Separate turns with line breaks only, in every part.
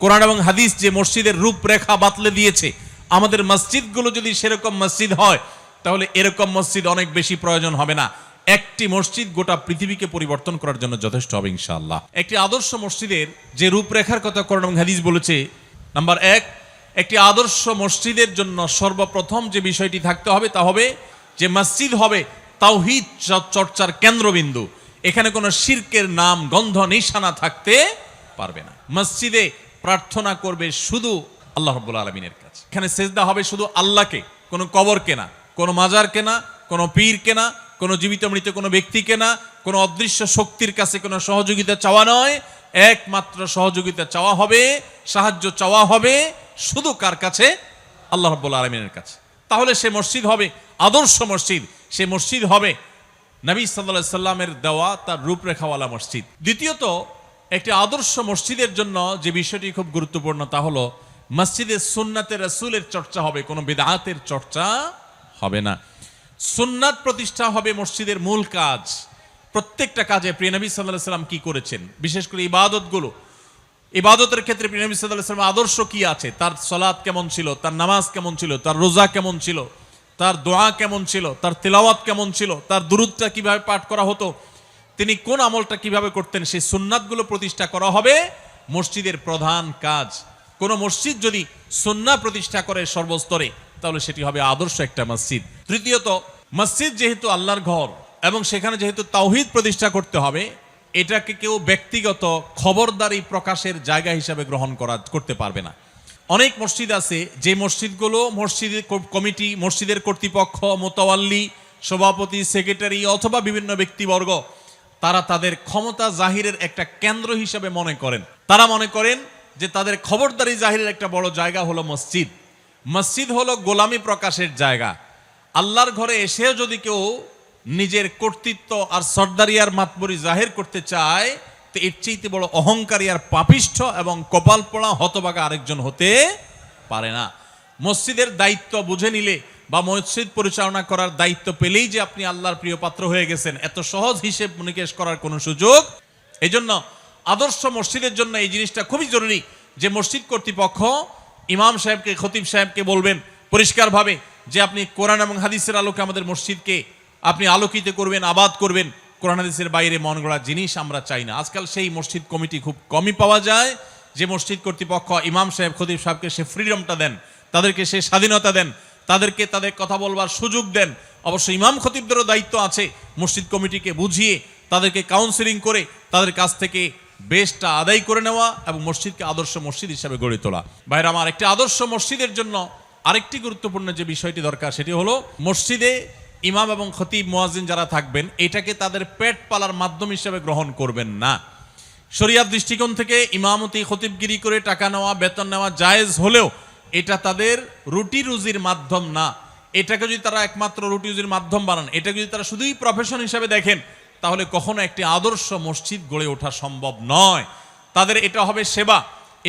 কোরআন এবং হাদিস যে মসজিদের রূপরেখা বাতলে দিয়েছে, আমাদের মসজিদগুলো যদি সেরকম মসজিদ হয় তাহলে এরকম মসজিদ অনেক বেশি প্রয়োজন হবে না। একটি মসজিদ গোটা পৃথিবীকে পরিবর্তন করার জন্য যথেষ্ট হবে ইনশাআল্লাহ। একটি আদর্শ মসজিদের যে রূপরেখার কথা কোরআন এবং হাদিস বলেছে, নাম্বার 1, একটি আদর্শ মসজিদের জন্য সর্বপ্রথম যে বিষয়টি থাকতে হবে তা হবে যে মসজিদ হবে তাওহীদ চর্চার কেন্দ্রবিন্দু। এখানে কোনো শিরকের নাম গন্ধ নিশানা থাকতে পারবে না। মসজিদে প্রার্থনা করবে শুধু আল্লাহ রাব্বুল আলামিনের কাছে। এখানে সেজদা হবে শুধু আল্লাহকে, কোনো কবরকে না, কোনো মাজারকে না, কোনো পীরকে না, কোনো জীবিত মৃত কোনো ব্যক্তিকে না, কোনো অদৃশ্য শক্তির কাছে কোনো সহযোগিতা চাওয়া নয়। একমাত্র সহযোগিতা চাওয়া হবে, সাহায্য চাওয়া হবে শুধু কার কাছে? আল্লাহ রাব্বুল আলামিনের কাছে। তাহলে সে মসজিদ হবে আদর্শ মসজিদ, সে মসজিদ হবে নবী সাল্লাল্লাহু আলাইহি সাল্লামের দেওয়া তার রূপরেখাওয়ালা মসজিদ। দ্বিতীয়ত, একটি আদর্শ মসজিদের জন্য যে বিষয়টি খুব গুরুত্বপূর্ণ তা হলো মসজিদে সুন্নাতে রাসূলের চর্চা হবে, কোনো বিদআতের চর্চা হবে না। সুন্নাত প্রতিষ্ঠা হবে মসজিদের মূল কাজ। প্রত্যেকটা কাজে প্রিয় নবী সাল্লাল্লাহু আলাইহি সাল্লাম কি করেছেন, বিশেষ করে ইবাদতগুলো, ইবাদতের ক্ষেত্রে প্রিয় নবী সাল্লাল্লাহু আলাইহি সাল্লাম আদর্শ কি আছে, তার সালাত কেমন ছিল, তার নামাজ কেমন ছিল, তার রোজা কেমন ছিল, তার দোয়া কেমন ছিল, তার তিলাওয়াত কেমন ছিল, তার দুরূদটা কিভাবে পাঠ করা হতো, তিনি কোন আমলটা কিভাবে করতেন, সেই সুন্নাতগুলো প্রতিষ্ঠা করা হবে মসজিদের প্রধান কাজ। কোন মসজিদ যদি সুন্নাহ প্রতিষ্ঠা করে সর্বস্তরে তাহলে সেটি হবে আদর্শ একটা মসজিদ। তৃতীয়ত, মসজিদ যেহেতু আল্লাহর ঘর এবং সেখানে যেহেতু তাওহীদ প্রতিষ্ঠা করতে হবে, এটাকে কেউ ব্যক্তিগত খবরদারি প্রকাশের জায়গা হিসাবে গ্রহণ করতে পারবে না। অনেক মসজিদ আছে যে মসজিদগুলো মসজিদের কমিটি, মসজিদের কর্তৃপক্ষ, মোতাওয়াল্লি, সভাপতি, সেক্রেটারি অথবা বিভিন্ন ব্যক্তিবর্গ তারা তাদের ক্ষমতা জাহিরের একটা কেন্দ্র হিসাবে মনে করেন। তারা মনে করেন যে তাদের খবরদারি জাহিরের একটা বড় জায়গা হলো মসজিদ। মসজিদ হলো গোলামি প্রকাশের জায়গা। আল্লাহর ঘরে এসেও যদি কেউ নিজের কর্তৃত্ব আর সর্দারি আর মাতবরি জাহির করতে চায় তো এর চেয়ে বড় অহংকারী আর পাপিষ্ঠ এবং কপাল পোড়া হতভাগা আরেকজন হতে পারে না। মসজিদের দায়িত্ব বুঝে নিলে বা মসজিদ পরিচালনা করার দায়িত্ব পেলেই যে আপনি আল্লাহর প্রিয় পাত্র হয়ে গেছেন এত সহজ হিসেব নিকেশ করার কোনো সুযোগ। এই জন্য আদর্শ মসজিদের জন্য এই জিনিসটা খুবই জরুরি যে মসজিদ কর্তৃপক্ষ ইমাম সাহেবকে, খতিব সাহেবকে বলবেন পরিষ্কারভাবে যে আপনি কোরআন এবং হাদিসের আলোকে আমাদের মসজিদকে আপনি আলোকিত করবেন, আবাদ করবেন। কোরআন হাদিসের বাইরে মন গড়া জিনিস আমরা চাই না। আজকাল সেই মসজিদ কমিটি খুব কমই পাওয়া যায় যে মসজিদ কর্তৃপক্ষ ইমাম সাহেব, খতিব সাহেবকে সে ফ্রিডমটা দেন, তাদেরকে সে স্বাধীনতা দেন, তাদেরকে তাদের কথা বলবার সুযোগ দেন। অবশ্য ইমাম খতিবদেরও দায়িত্ব আছে মসজিদ কমিটিকে বুঝিয়ে তাদেরকে কাউন্সিলিং করে তাদের কাছ থেকে বেশটা আদায় করে নেওয়া এবং মসজিদকে আদর্শ মসজিদ হিসাবে গড়ে তোলা। ভাইরা আমার, একটি আদর্শ মসজিদের জন্য আরেকটি গুরুত্বপূর্ণ যে বিষয়টি দরকার সেটি হলো মসজিদে ইমাম এবং খতিব মুয়াজ্জিন যারা থাকবেন এটাকে তাদের পেট পালার মাধ্যম হিসেবে গ্রহণ করবেন না। শরিয়াত দৃষ্টিকোণ থেকে ইমামতি, খতিবগিরি করে টাকা নেওয়া, বেতন নেওয়া জায়েজ হলেও এটা তাদের রুটি রুজির মাধ্যম না। এটাকে যদি তারা একমাত্র রুটি রুজির মাধ্যম বানান, এটাকে যদি তারা শুধুই প্রফেশন হিসেবে দেখেন তাহলে কখনো একটি আদর্শ মসজিদ গড়ে ওঠা সম্ভব নয়। তাদের এটা হবে সেবা,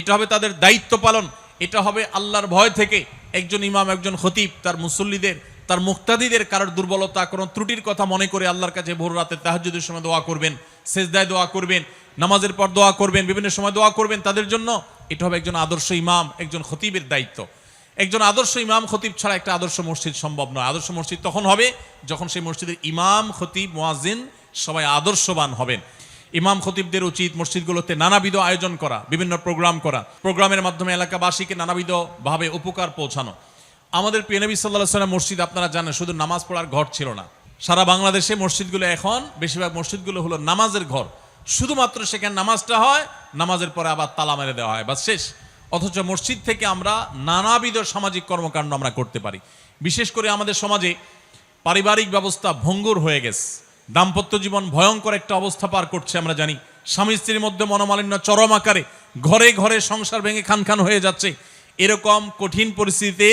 এটা হবে তাদের দায়িত্ব পালন, এটা হবে আল্লাহর ভয় থেকে একজন ইমাম, একজন খতিব তার মুসল্লিদের, তার মুক্তাদিদের কারোর দুর্বলতা, কোনো ত্রুটির কথা মনে করে আল্লাহর কাছে ভোর রাতে তাহাজ্জুদের সময় দোয়া করবেন, সেজদায় দোয়া করবেন, নামাজের পর দোয়া করবেন, বিভিন্ন সময় দোয়া করবেন তাদের জন্য। এটা হবে একজন আদর্শ ইমাম, একজন খতিবের দায়িত্ব। একজন আদর্শ ইমাম খতিব ছাড়া একটা আদর্শ মসজিদ সম্ভব নয়। আদর্শ মসজিদ তখন হবে যখন সেই মসজিদের ইমাম, খতিব, মুয়াজ্জিন সবাই আদর্শবান হবেন। ইমাম খতিবদের উচিত মসজিদগুলোতে নানাবিধ আয়োজন করা, বিভিন্ন প্রোগ্রাম করা, প্রোগ্রামের মাধ্যমে এলাকাবাসীকে নানাবিধভাবে উপকার পৌঁছানো। আমাদের প্রিয় নবী সাল্লাল্লাহু আলাইহি ওয়াসাল্লাম মসজিদ আপনারা জানেন শুধু নামাজ পড়ার ঘর ছিল না। সারা বাংলাদেশে মসজিদগুলো এখন বেশিরভাগ মসজিদগুলো হলো নামাজের ঘর। শুধুমাত্র সেখানে নামাজটা হয়, নামাজের পরে আবার তালা মেরে দেওয়া হয়, বাস শেষ। অথচ মসজিদ থেকে আমরা নানাবিধ সামাজিক কর্মকাণ্ড আমরা করতে পারি। বিশেষ করে আমাদের সমাজে পারিবারিক ব্যবস্থা ভঙ্গুর হয়ে গেছে, দাম্পত্য জীবন ভয়ঙ্কর একটা অবস্থা পার করছে। আমরা জানি স্বামী স্ত্রীর মধ্যে মনোমালিন্য চরম আকারে, ঘরে ঘরে সংসার ভেঙে খান খান হয়ে যাচ্ছে। এরকম কঠিন পরিস্থিতিতে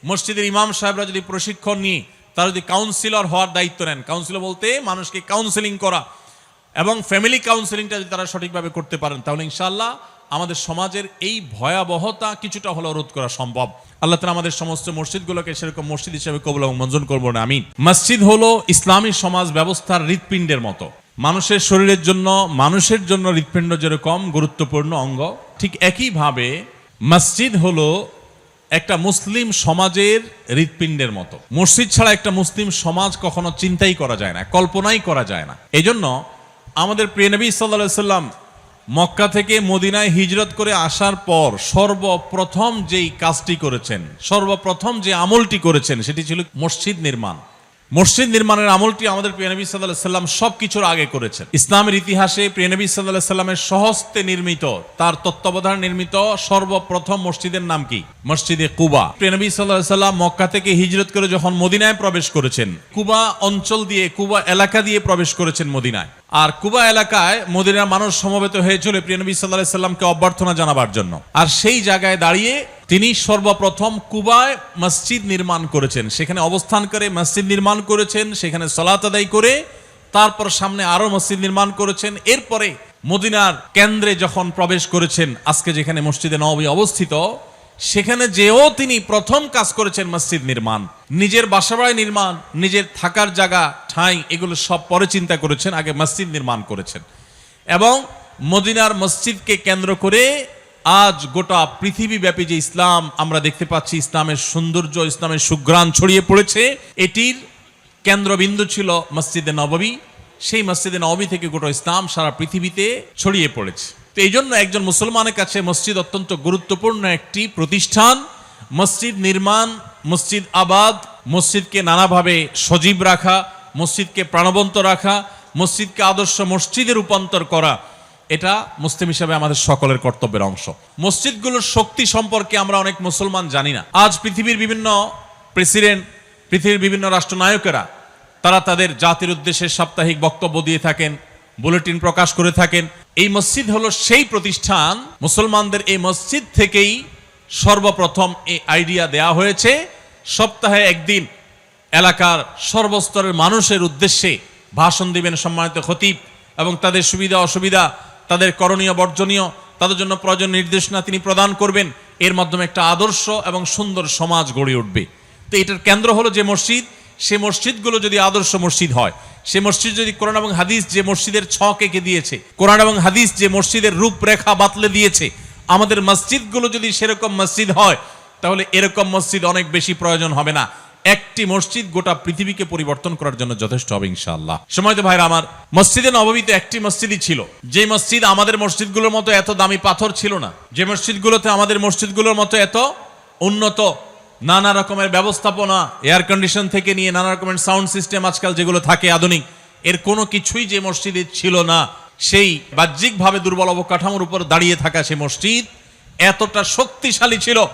মসজিদের ইমাম সাহেবরা যদি প্রশিক্ষণ নিয়ে তারা যদি কাউন্সিলর হওয়ার দায়িত্ব নেন, কাউন্সিলর বলতে মানুষকে কাউন্সেলিং করা এবং ফ্যামিলি কাউন্সেলিংটা যদি তারা সঠিকভাবে করতে পারেন তাহলে ইনশাআল্লাহ আমাদের সমাজের এই ভয়াবহতা কিছুটা হলেও রোধ করা সম্ভব। আল্লাহ তাআলা আমাদের সমস্ত মসজিদগুলোকে সেরকম মসজিদ হিসেবে কবুল এবং মঞ্জুর করবেন, আমিন। মসজিদ হলো ইসলামী সমাজ ব্যবস্থার হৃৎপিণ্ডের মতো। মানুষের শরীরের জন্য, মানুষের জন্য হৃৎপিণ্ড যেরকম গুরুত্বপূর্ণ অঙ্গ, ঠিক একইভাবে মসজিদ হলো একটা মুসলিম সমাজের হৃৎপিণ্ডের মতো। মসজিদ ছাড়া একটা মুসলিম সমাজ কখনো চিন্তাই করা যায় না, কল্পনাই করা যায় না। এই জন্য আমাদের প্রিয় নবী সাল্লাল্লাহু আলাইহি সাল্লাম মক্কা থেকে মদিনায় হিজরত করে আসার পর সর্বপ্রথম যেই কাজটি করেছেন, সর্বপ্রথম যে আমলটি করেছেন, সেটি ছিল মসজিদ নির্মাণ। মসজিদ নির্মাণের আমলটি আমাদের প্রিয় নবী সাল্লাল্লাহু আলাইহি সাল্লাম সবকিছুর আগে করেছেন। ইসলামের ইতিহাসে প্রিয় নবী সাল্লাল্লাহু আলাইহি সাল্লামের স্বহস্তে নির্মিত, তার তত্ত্বাবধানে নির্মিত সর্বপ্রথম মসজিদের নাম কি? মসজিদে কুবা। প্রিয় নবী সাল্লাল্লাহু আলাইহি সাল্লাম মক্কা থেকে হিজরত করে যখন মদিনায় প্রবেশ করেছেন, কুবা অঞ্চল দিয়ে, কুবা এলাকা দিয়ে প্রবেশ করেছেন মদিনায়। আর কুবা এলাকায় মদিনার মানুষ সমবেত হয়েছিল প্রিয় নবী সাল্লাল্লাহু আলাইহি সাল্লামকে অভ্যর্থনা জানাবার জন্য। আর সেই জায়গায় দাঁড়িয়ে তিনি সর্বপ্রথম কুবায় মসজিদ নির্মাণ করেছেন, সেখানে অবস্থান করে মসজিদ নির্মাণ করেছেন, সেখানে সালাত আদায় করে তারপর সামনে আরো মসজিদ নির্মাণ করেছেন। এরপরে মদিনার কেন্দ্রে যখন প্রবেশ করেছেন, আজকে যেখানে মসজিদে নববী অবস্থিত, সেখানে যেও তিনি প্রথম কাজ করেছেন মসজিদ নির্মাণ। নিজের বাসাবাড়ি নির্মাণ, নিজের থাকার জায়গা, ঠাঁই, এগুলো সব পরে চিন্তা করেছেন, আগে মসজিদ নির্মাণ করেছেন। এবং মদিনার মসজিদকে কেন্দ্র করে আজ গোটা পৃথিবীব্যাপী যে ইসলাম আমরা দেখতে পাচ্ছি, ইসলামের সৌন্দর্য, ইসলামের সুঘ্রাণ ছড়িয়ে পড়েছে, এটির কেন্দ্রবিন্দু ছিল মসজিদে নববী। সেই মসজিদে নববী থেকে গোটা ইসলাম সারা পৃথিবীতে ছড়িয়ে পড়েছে। তো এই জন্য একজন মুসলমানের কাছে মসজিদ অত্যন্ত গুরুত্বপূর্ণ একটি প্রতিষ্ঠান। মসজিদ নির্মাণ, মসজিদ আবাদ, মসজিদকে নানাভাবে সজীব রাখা, মসজিদকে প্রাণবন্ত রাখা, মসজিদকে আদর্শ মসজিদে রূপান্তর করা, এটা মুসলিম হিসাবে আমাদের সকলের কর্তব্যের অংশ। মসজিদগুলোর শক্তি সম্পর্কে আমরা অনেক মুসলমান জানি না। আজ পৃথিবীর বিভিন্ন প্রেসিডেন্ট, পৃথিবীর বিভিন্ন রাষ্ট্রনায়কেরা তারা তাদের জাতির উদ্দেশ্যে সাপ্তাহিক বক্তব্য দিয়ে থাকেন, বুলেটিন প্রকাশ করে থাকেন। এই মসজিদ হলো সেই প্রতিষ্ঠান, মুসলমানদের এই মসজিদ থেকেই সর্বপ্রথম এই আইডিয়া দেয়া হয়েছে সপ্তাহে একদিন এলাকার সর্বস্তরের মানুষের উদ্দেশ্যে ভাষণ দিবেন সম্মানিত খতিব, এবং তাদের সুবিধা অসুবিধা, তাদের করণীয় বর্জনীয়, তাদের জন্য প্রয়োজন নির্দেশনা তিনি প্রদান করবেন। এর মাধ্যমে একটা আদর্শ এবং সুন্দর সমাজ গড়ে উঠবে। তো এটার কেন্দ্র হলো যে মসজিদ, সে মসজিদগুলো যদি আদর্শ মসজিদ হয়, সে মসজিদ যদি কোরআন এবং হাদিস যে মসজিদের ছক এঁকে দিয়েছে, কোরআন এবং হাদিস যে মসজিদের রূপরেখা বাতলে দিয়েছে, আমাদের মসজিদগুলো যদি সেরকম মসজিদ হয়, তাহলে এরকম মসজিদ অনেক বেশি প্রয়োজন হবে না। একটি মসজিদ গোটা পৃথিবীকে পরিবর্তন করার জন্য যথেষ্ট হবে ইনশাআল্লাহ। সময়ত ভাইরা আমার, মসজিদে নববীতে একটি মসজিদই ছিল, যে মসজিদ আমাদের মসজিদগুলোর মতো এত দামি পাথর ছিল না, যে মসজিদগুলোতে আমাদের মসজিদগুলোর মতো এত উন্নত নানা রকমের ব্যবস্থাপনা, এয়ার কন্ডিশন থেকে নিয়ে নানা রকমের সাউন্ড সিস্টেম আজকাল যেগুলো থাকে আধুনিক, এর কোনো কিছুই যে মসজিদে ছিল না। সেই বাহ্যিকভাবে দুর্বল অবকাঠামোর উপর দাঁড়িয়ে থাকা সে মসজিদ এতটা শক্তিশালী ছিল,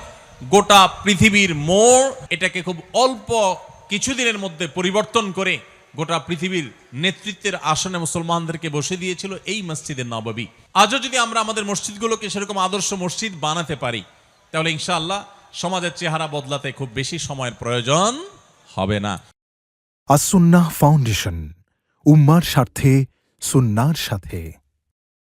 গোটা পৃথিবীর মোড় এটাকে খুব অল্প কিছুদিনের মধ্যে পরিবর্তন করে গোটা পৃথিবীর নেতৃত্বের আসনে মুসলমানদেরকে বসে দিয়েছিল এই মসজিদে নববী। আজও যদি আমরা আমাদের মসজিদগুলোকে সেরকম আদর্শ মসজিদ বানাতে পারি, তাহলে ইনশাআল্লাহ সমাজের চেহারা বদলাতে খুব বেশি সময়ের প্রয়োজন হবে না।
আস-সুন্নাহ ফাউন্ডেশন, উম্মার স্বার্থে সুন্নাহর সাথে।